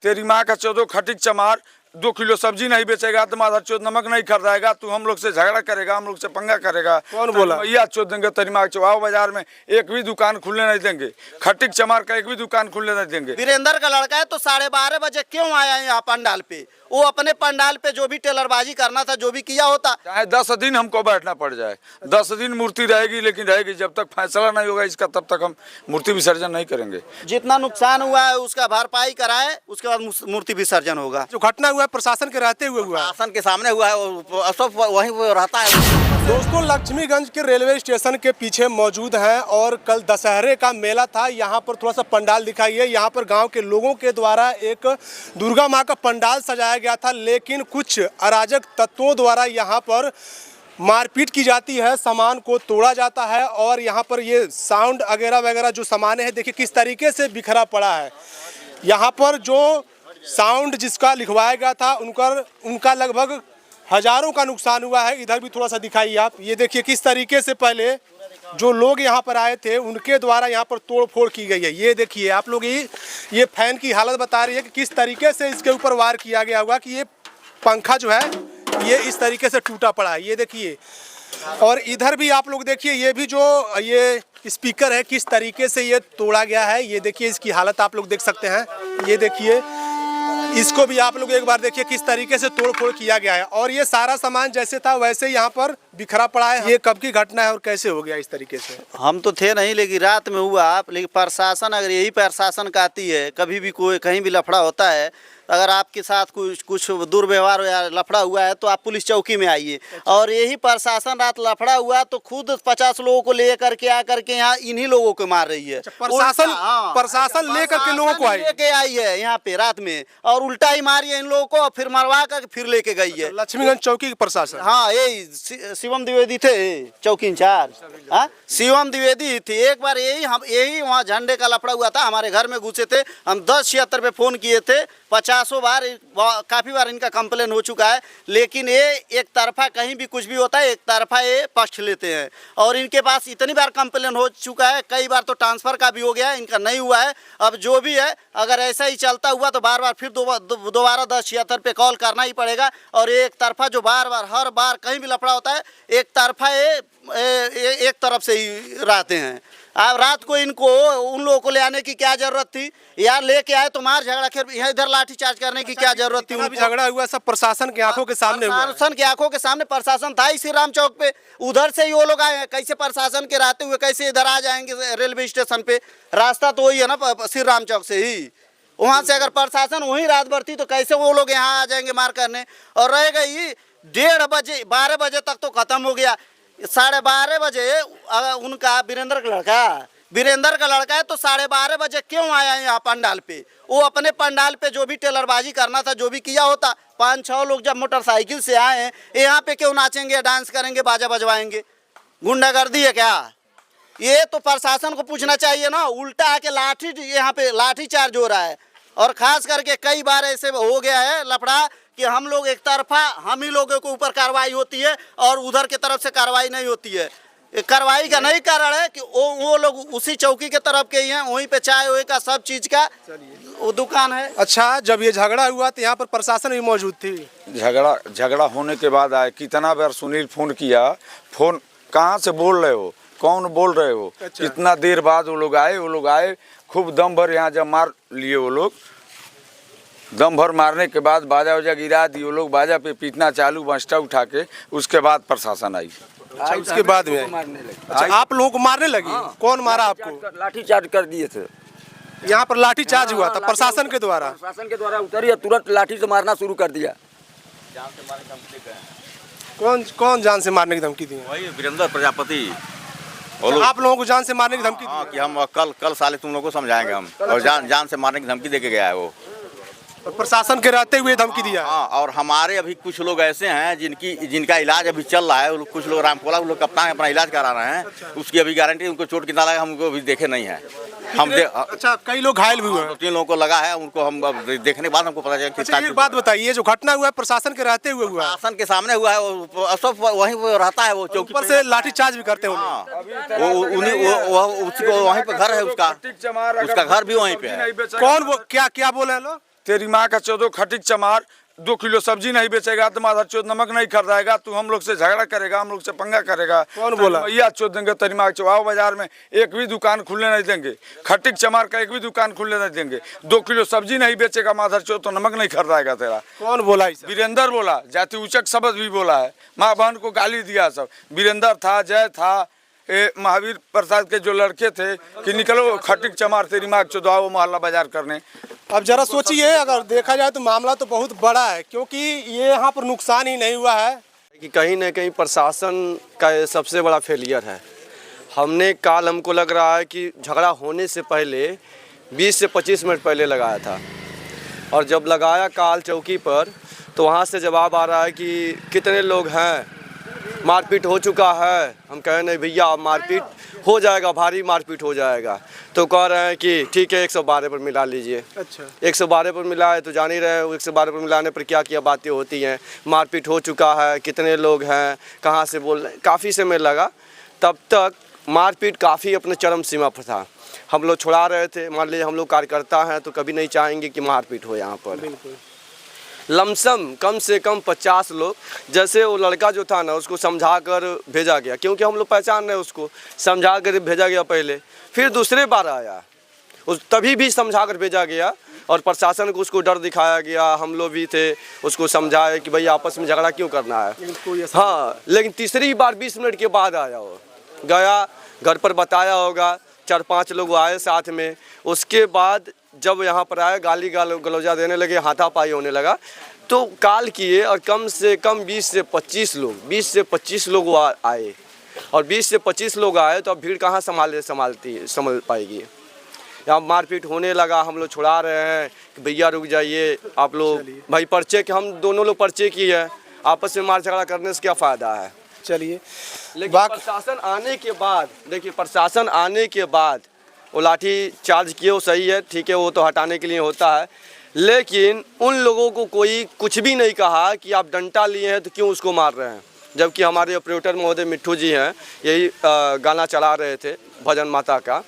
तेरी माँ का 14 खटिक चमार, 2 किलो सब्जी नहीं बेचेगा तो माधर चौथ नमक नहीं खरीदाएगा, तू हम लोग से झगड़ा करेगा, हम लोग से पंगा करेगा। कौन बोला? भैया चौथ देंगे तेरी माँ चौहाव बाजार में एक भी दुकान खुलने नहीं देंगे, खटिक चमार का एक भी दुकान खुलने नहीं देंगे। वीरेंद्र का लड़का है तो 12:30 बजे क्यों आया यहाँ पंडाल पे? वो अपने पंडाल पे जो भी टेलरबाजी करना था, जो भी किया होता। चाहे 10 दिन हमको बैठना पड़ जाए, 10 दिन मूर्ति रहेगी, लेकिन रहेगी। जब तक फैसला नहीं होगा इसका तब तक हम मूर्ति विसर्जन नहीं करेंगे। जितना नुकसान हुआ है उसका भरपाई कराए, उसके बाद मूर्ति विसर्जन होगा। जो घटना हुआ है प्रशासन के रहते हुए हुआ है, शासन के सामने हुआ है, सब वहीं वो रहता है। दोस्तों लक्ष्मीगंज के रेलवे स्टेशन के पीछे मौजूद हैं और कल दशहरे का मेला था। यहाँ पर थोड़ा सा पंडाल दिखाई है। यहाँ पर गांव के लोगों के द्वारा एक दुर्गा माँ का पंडाल सजाया गया था, लेकिन कुछ अराजक तत्वों द्वारा यहाँ पर मारपीट की जाती है, सामान को तोड़ा जाता है और यहाँ पर ये साउंड वगैरह वगैरह जो सामान है देखिए किस तरीके से बिखरा पड़ा है। यहाँ पर जो साउंड जिसका लिखवाया गया था उनका लगभग हजारों का नुकसान हुआ है। इधर भी थोड़ा सा दिखाइए आप, ये देखिए किस तरीके से पहले जो लोग यहाँ पर आए थे उनके द्वारा यहाँ पर तोड़ फोड़ की गई है। ये देखिए आप लोग, ये फैन की हालत बता रही है कि किस तरीके से इसके ऊपर वार किया गया होगा कि ये पंखा जो है ये इस तरीके से टूटा पड़ा है। ये देखिए, और इधर भी आप लोग देखिए, ये भी जो ये स्पीकर है किस तरीके से ये तोड़ा गया है। ये देखिए इसकी हालत आप लोग देख सकते हैं। ये देखिए इसको भी आप लोग एक बार देखिए किस तरीके से तोड़ फोड़ किया गया है और ये सारा सामान जैसे था वैसे यहाँ पर बिखरा पड़ा है। ये कब की घटना है और कैसे हो गया इस तरीके से? हम तो थे नहीं, लेकिन रात में हुआ। लेकिन प्रशासन, अगर यही प्रशासन का आती है, कभी भी कोई कहीं भी लफड़ा होता है, अगर आपके साथ कुछ दुर्व्यवहार या लफड़ा हुआ है तो आप पुलिस चौकी में आइए। और यही प्रशासन रात लफड़ा हुआ तो खुद 50 लोगों को लेकर के आकर के यहाँ इन्हीं लोगों को मार रही है। प्रशासन लेकर के लोगों को लेके आई है यहाँ पे रात में और उल्टा ही मारी है इन लोगों को, फिर मरवा कर फिर लेके गई है। लक्ष्मीगंज चौकी के प्रशासन? हाँ, यही शिवम द्विवेदी थे चौकी इंचार्ज। हाँ, शिवम द्विवेदी थी। एक बार यही वहाँ झंडे का लफड़ा हुआ था, हमारे घर में घुसे थे। हम 1076 पे फोन किए थे, 50 बार, काफ़ी बार इनका कंप्लेन हो चुका है। लेकिन ये एक तरफा, कहीं भी कुछ भी होता है एक तरफा ये पक्ष लेते हैं। और इनके पास इतनी बार कंप्लेन हो चुका है, कई बार तो ट्रांसफ़र का भी हो गया है, इनका नहीं हुआ है। अब जो भी है, अगर ऐसा ही चलता हुआ तो बार बार फिर दोबारा 1076 पे कॉल करना ही पड़ेगा। और एक तरफा जो बार बार हर बार कहीं भी लफड़ा होता है, एक तरफा ये एक तरफ से ही रहते हैं। अब रात को इनको उन लोगों को ले आने की क्या जरूरत थी? यार लेके आए तो मार झगड़ा, फिर यहाँ इधर लाठीचार्ज करने की क्या जरूरत थी? अभी झगड़ा हुआ सब प्रशासन की आंखों के सामने हुआ। प्रशासन की आंखों के सामने प्रशासन था ही श्री राम चौक पे, उधर से ही वो लोग आए हैं। कैसे प्रशासन के रहते हुए कैसे इधर आ जाएंगे रेलवे स्टेशन पे? रास्ता तो वही है ना, श्री राम चौक से ही। वहाँ से अगर प्रशासन वहीं रात भर थी तो कैसे वो लोग यहाँ आ जाएंगे मार करने? और रह गई 1:30 बजे, 12 बजे तक तो खत्म हो गया। 12:30 बजे उनका वीरेंद्र का लड़का है तो 12:30 बजे क्यों आया यहाँ पंडाल पे? वो अपने पंडाल पे जो भी टेलरबाजी करना था, जो भी किया होता। 5-6 लोग जब मोटरसाइकिल से आए हैं, यहाँ पे क्यों नाचेंगे, डांस करेंगे, बाजा बजवाएंगे? गुंडागर्दी है क्या? ये तो प्रशासन को पूछना चाहिए ना। उल्टा आके यहाँ पे लाठी चार्ज हो रहा है। और खास करके कई बार ऐसे हो गया है लफड़ा कि हम लोग एक तरफा, हम ही लोगों के ऊपर कार्रवाई होती है और उधर की तरफ से कार्रवाई नहीं होती है। कार्रवाई का नहीं कारण है कि वो लोग उसी चौकी के तरफ के ही हैं, वहीं पे चाय वही का सब चीज का वो दुकान है। अच्छा, जब ये झगड़ा हुआ तो यहाँ पर प्रशासन भी मौजूद थी? झगड़ा होने के बाद आए, कितना बार सुनील फोन किया, फोन कहाँ से बोल रहे हो, कौन बोल रहे हो? अच्छा। इतना देर बाद वो लोग आए खूब दम भर यहाँ जब मार लिए वो लोग। दम भर मारने के बाद बाजा वजा गिरा दिए वो लोग, बाजा पे पीटना चालू, बंस्टा उठा के। उसके बाद प्रशासन आई। अच्छा, उसके बाद में अच्छा, आप लोगों को मारने लगी? हाँ। कौन मारा आपको? लाठी चार्ज कर दिए थे। यहाँ पर लाठी चार्ज हुआ था प्रशासन के द्वारा? प्रशासन के द्वारा उतरी, तुरंत लाठी से मारना शुरू कर दिया। कौन जान से मारने की धमकी दी? वही वीरेंद्र प्रजापति। आप लोगों को जान से मारने की धमकी दी? हाँ, कि हम कल साले तुम लोगों को समझाएंगे हम, और जान से मारने की धमकी दे के गया है वो। और प्रशासन के रहते हुए धमकी दिया? हाँ, और हमारे अभी कुछ लोग ऐसे हैं जिनका इलाज अभी चल रहा है। कुछ लोग रामकोला लोग कप्तान अपना इलाज करा रहे हैं। अच्छा। उसकी अभी गारंटी, उनको चोट कितना लगा हमको अभी देखे नहीं है। अच्छा, कई लोग घायल भी हुए? 2-3 लोगों को लगा है, उनको हम देखने के बाद हमको पता चला। अच्छा, एक बात बताइए, ये जो घटना हुआ है प्रशासन के रहते हुए हुआ? प्रशासन के सामने हुआ है, सब वहीं रहता है। वो चौकी पर से लाठीचार्ज भी करते होंगे? उसको वहीं पे घर है, उसका घर भी वहीं पे है। कौन वो क्या बोले लोग? तेरी माँ का 14 खटिक चमार 2 किलो सब्जी नहीं बेचेगा तो माधर चौथ नमक नहीं खरीदाएगा, तू हम लोग से झगड़ा करेगा, हम लोग से पंगा करेगा। कौन बोला? भैया चौथ देंगे तेरी माँ चौहाव बाजार में एक भी दुकान खुलने नहीं देंगे, खटिक चमार का एक भी दुकान खुलने नहीं देंगे, 2 किलो सब्जी नहीं बेचेगा माधर चौथ तो नमक नहीं खरीदाएगा तेरा। कौन बोला इसे? वीरेंद्र बोला, जाति उचक शब्द भी बोला है, माँ बहन को गाली दिया सब। वीरेंद्र था, जय था, महावीर प्रसाद के जो लड़के थे कि निकलो खटिक चमार तेरी माँ चौदह मोहल्ला बाजार करने। अब जरा सोचिए, अगर देखा जाए तो मामला तो बहुत बड़ा है, क्योंकि ये यहाँ पर नुकसान ही नहीं हुआ है कि कहीं न कहीं प्रशासन का ये सबसे बड़ा फेलियर है। हमने काल हमको लग रहा है कि झगड़ा होने से पहले 20 से 25 मिनट पहले लगाया था, और जब लगाया काल चौकी पर तो वहाँ से जवाब आ रहा है कि कितने लोग हैं, मारपीट हो चुका है। हम कह रहे नहीं भैया, अब मारपीट हो जाएगा, भारी मारपीट हो जाएगा। तो कह रहे हैं कि ठीक है 112 पर मिला लीजिए। अच्छा, 112 पर मिला है तो जान ही रहे हैं 112 पर मिलाने पर क्या क्या बातें होती हैं। मारपीट हो चुका है, कितने लोग हैं, कहाँ से बोल रहे हैं, काफ़ी समय लगा। तब तक मारपीट काफ़ी अपने चरम सीमा पर था। हम लोग छुड़ा रहे थे, मान लीजिए हम लोग कार्यकर्ता हैं तो कभी नहीं चाहेंगे कि मारपीट हो यहाँ पर। बिल्कुल। लमसम कम से कम 50 लोग, जैसे वो लड़का जो था ना उसको समझा कर भेजा गया, क्योंकि हम लोग पहचान रहे उसको, समझा कर भेजा गया पहले, फिर दूसरे बार आया उस तभी भी समझा कर भेजा गया, और प्रशासन को उसको डर दिखाया गया। हम लोग भी थे, उसको समझाए कि भाई आपस में झगड़ा क्यों करना है। हाँ, लेकिन तीसरी बार 20 मिनट के बाद आया, वो गया घर पर बताया होगा, 4-5 लोग आए साथ में। उसके बाद जब यहाँ पर आए गाली गलौजा देने लगे, हाथापाई होने लगा, तो काल किए और कम से कम 20 से 25 लोग आए, और 20 से 25 लोग आए तो अब भीड़ कहाँ संभाल पाएगी। यहाँ मारपीट होने लगा, हम लोग छुड़ा रहे हैं कि भैया रुक जाइए आप लोग, भाई पर्चे के हम दोनों लोग पर्चे की है, आपस में मार झगड़ा करने से क्या फ़ायदा है। चलिए, लेकिन प्रशासन आने के बाद, देखिए प्रशासन आने के बाद वो लाठी चार्ज किए, वो सही है, ठीक है, वो तो हटाने के लिए होता है, लेकिन उन लोगों को कोई कुछ भी नहीं कहा कि आप डंडा लिए हैं तो क्यों उसको मार रहे हैं। जबकि हमारे ऑपरेटर महोदय मिट्ठू जी हैं, यही गाना चला रहे थे भजन माता का,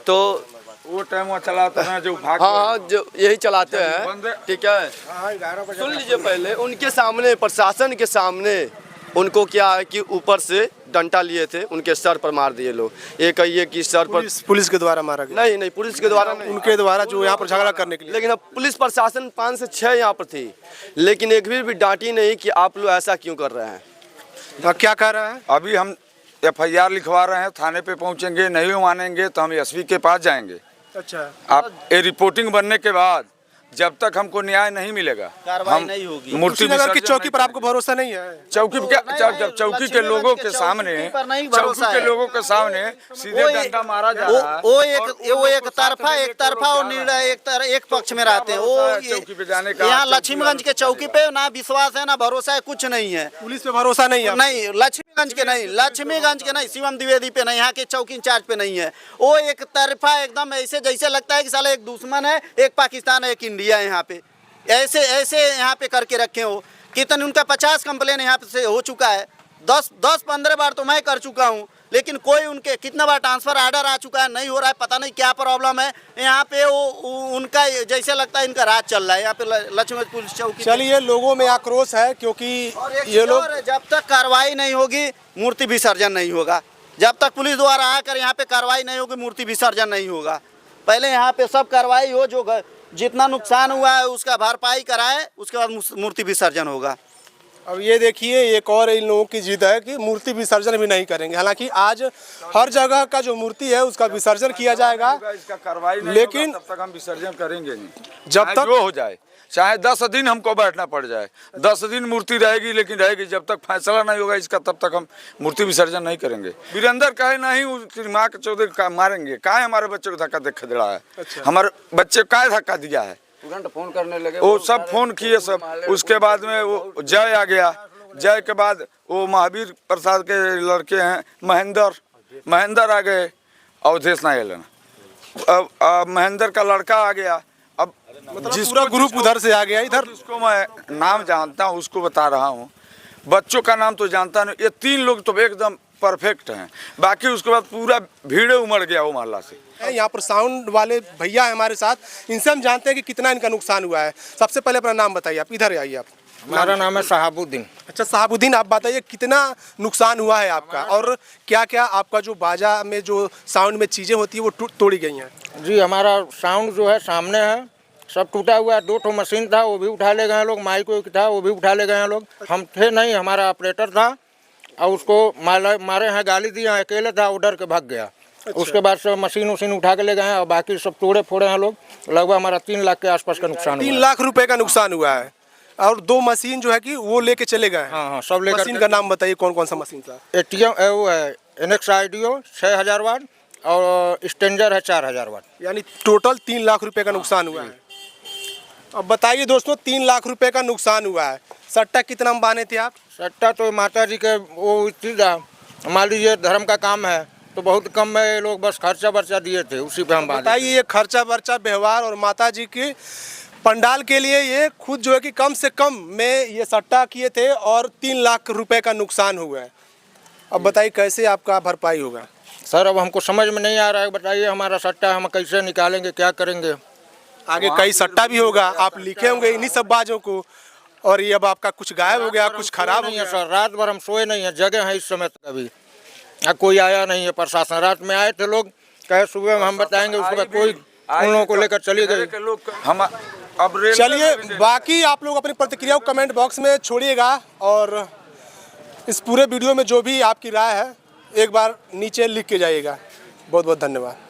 तो वो टाइम वो चलाते हैं जो भाग, हाँ जो यही चलाते हैं, ठीक है। सुन लीजिए, पहले उनके सामने, प्रशासन के सामने उनको क्या है कि ऊपर से डंडा लिए थे, उनके सर पर मार दिए लोग। ये कहिए कि सर पर पुलिस के द्वारा मारा गया? नहीं, पुलिस के द्वारा नहीं, उनके द्वारा जो यहाँ पर झगड़ा करने के लिए। लेकिन अब पुलिस प्रशासन 5 से 6 यहाँ पर थी, लेकिन एक भी डांटी नहीं कि आप लोग ऐसा क्यों कर रहे हैं। क्या कह रहे हैं? अभी हम FIR लिखवा रहे हैं, थाने पे पहुंचेंगे, नहीं मानेंगे तो हम SP के पास जाएंगे। अच्छा, आप ये रिपोर्टिंग बनने के बाद जब तक हमको न्याय नहीं मिलेगा, कार्रवाई नहीं होगी। मूर्ति नगर की विसर्जन चौकी पर नहीं आपको भरोसा नहीं है? चौकी चौकी के लोगों के सामने, चौकी के लोगों के सामने सीधे डंडा मारा जा रहा है। वो एक तरफा और निर्णय एक पक्ष में रहते हैं। वो चौकी पे जाने का, यहाँ लक्ष्मीगंज के चौकी पे ना विश्वास है, ना भरोसा है, कुछ नहीं है। पुलिस पे भरोसा नहीं है? नहीं, लक्ष्मीगंज के नहीं, शिवम द्विवेदी पे नहीं, यहाँ के चौकी इंचार्ज पे नहीं है। वो एक तरफा एकदम ऐसे जैसे लगता है कि साला एक दुश्मन है, एक पाकिस्तान है, एक इंडिया है। यहाँ पे ऐसे यहाँ पे करके रखे हो। कितने उनका 50 कंप्लेन यहाँ पे से हो चुका है, 10-15 बार तो मैं कर चुका हूँ, लेकिन कोई उनके कितना बार ट्रांसफर ऑर्डर आ चुका है, नहीं हो रहा है। पता नहीं क्या प्रॉब्लम है यहाँ पे। वो उनका जैसे लगता है इनका राज चल रहा है यहाँ पे लक्ष्मीगंज पुलिस चौकी। चलिए, लोगों में आक्रोश है, क्योंकि ये लोग, जब तक कार्रवाई नहीं होगी मूर्ति विसर्जन नहीं होगा। जब तक पुलिस द्वारा आकर यहाँ पे कार्रवाई नहीं होगी मूर्ति विसर्जन नहीं होगा। पहले यहाँ पे सब कार्रवाई हो, जो जितना नुकसान हुआ है उसका भरपाई कराए, उसके बाद मूर्ति विसर्जन होगा। अब ये देखिए, एक और इन लोगों की जिद है कि मूर्ति विसर्जन भी नहीं करेंगे। हालांकि आज हर जगह का जो मूर्ति है उसका विसर्जन किया जाएगा, इसका कार्रवाई नहीं लेकिन होगा, तब तक हम विसर्जन करेंगे नहीं। जब तक जो हो जाए, चाहे 10 दिन हमको बैठना पड़ जाए, 10 दिन मूर्ति रहेगी, लेकिन रहेगी। जब तक फैसला नहीं होगा इसका, तब तक हम मूर्ति विसर्जन नहीं करेंगे। वीरेंद्र कहे नहीं उसकी माँ के 14 मारेंगे, काहे हमारे बच्चे को धक्का देख दे रहा है। अच्छा। हमारे बच्चे काहे धक्का दिया है, तुरंत फोन करने लगे, वो सब फोन किए सब। उसके बाद में वो जय आ गया, जय के बाद वो महावीर प्रसाद के लड़के हैं महेंद्र आ गए, अवधेश ना लेना, अब महेंद्र का लड़का आ गया। अब मतलब पूरा ग्रुप उधर से आ गया इधर। जिसको मैं नाम जानता हूँ उसको बता रहा हूँ, बच्चों का नाम तो जानता नहीं। ये 3 लोग तो एकदम परफेक्ट हैं, बाकी उसके बाद पूरा भीड़ उमड़ गया वो मोहल्ला से। यहाँ पर साउंड वाले भैया हैं हमारे साथ, इनसे हम जानते हैं कि कितना इनका नुकसान हुआ है। सबसे पहले अपना नाम बताइए, आप इधर आइए आप। हमारा नाम है साहबुद्दीन। अच्छा साहबुद्दीन, आप बताइए कितना नुकसान हुआ है आपका, और क्या क्या आपका जो बाजा में जो साउंड में चीज़ें होती है वो तोड़ी गई हैं? जी हमारा साउंड जो है सामने है, सब टूटा हुआ है। 2 ठो मशीन था वो भी उठा ले गए हैं लोग, माइक था वो भी उठा ले गए हैं लोग। हम थे नहीं, हमारा ऑपरेटर था और उसको मारे हैं, गाली दिए हैं, अकेले था, वो डर के भाग गया। उसके बाद सब मशीन उशीन उठा के ले गए हैं और बाकी सब तोड़े फोड़े हैं लोग। लगभग हमारा 3 लाख के आसपास का नुकसान हुआ 3 लाख रुपए का नुकसान हुआ है, और 2 मशीन जो है कि वो लेके चले गए हैं। हाँ, सब लेकर। मशीन का नाम बताइए, कौन कौन सा मशीन था? ATM वो है NX IDO 6000 वाट और स्टेंजर है 4000 वाट। यानी टोटल 3 लाख रुपए का नुकसान हुआ है। अब बताइए दोस्तों, 3 लाख रुपए का नुकसान हुआ है। सट्टा कितना में बांधे थे आप? सट्टा तो माता जी के वो चीज़, मान लीजिए धर्म का काम है तो बहुत कम में ये लोग बस खर्चा वर्चा दिए थे, उसी पे हम बांधे। बताइए, ये खर्चा वर्चा व्यवहार और माता जी की पंडाल के लिए ये खुद जो है कि कम से कम में ये सट्टा किए थे और 3 लाख रुपए का नुकसान हुआ है। अब बताइए कैसे आपका भरपाई होगा? सर अब हमको समझ में नहीं आ रहा है, बताइए हमारा सट्टा हम कैसे निकालेंगे, क्या करेंगे? आगे कई सट्टा भी होगा, आप लिखे होंगे इन्हीं सब बाजों को, और ये अब आपका कुछ गायब हो गया, कुछ खराब हो नहीं है गया। सर, रात भर हम सोए नहीं है, जगह है इस समय तक। अभी कोई आया नहीं है प्रशासन। रात में आए थे लोग, कहे सुबह में हम बताएंगे, उसके बाद कोई उन लोगों को लेकर चली गई। हम अब चलिए, बाकी आप लोग अपनी प्रतिक्रिया को कमेंट बॉक्स में छोड़िएगा, और इस पूरे वीडियो में जो भी आपकी राय है एक बार नीचे लिख के जाइएगा। बहुत बहुत धन्यवाद।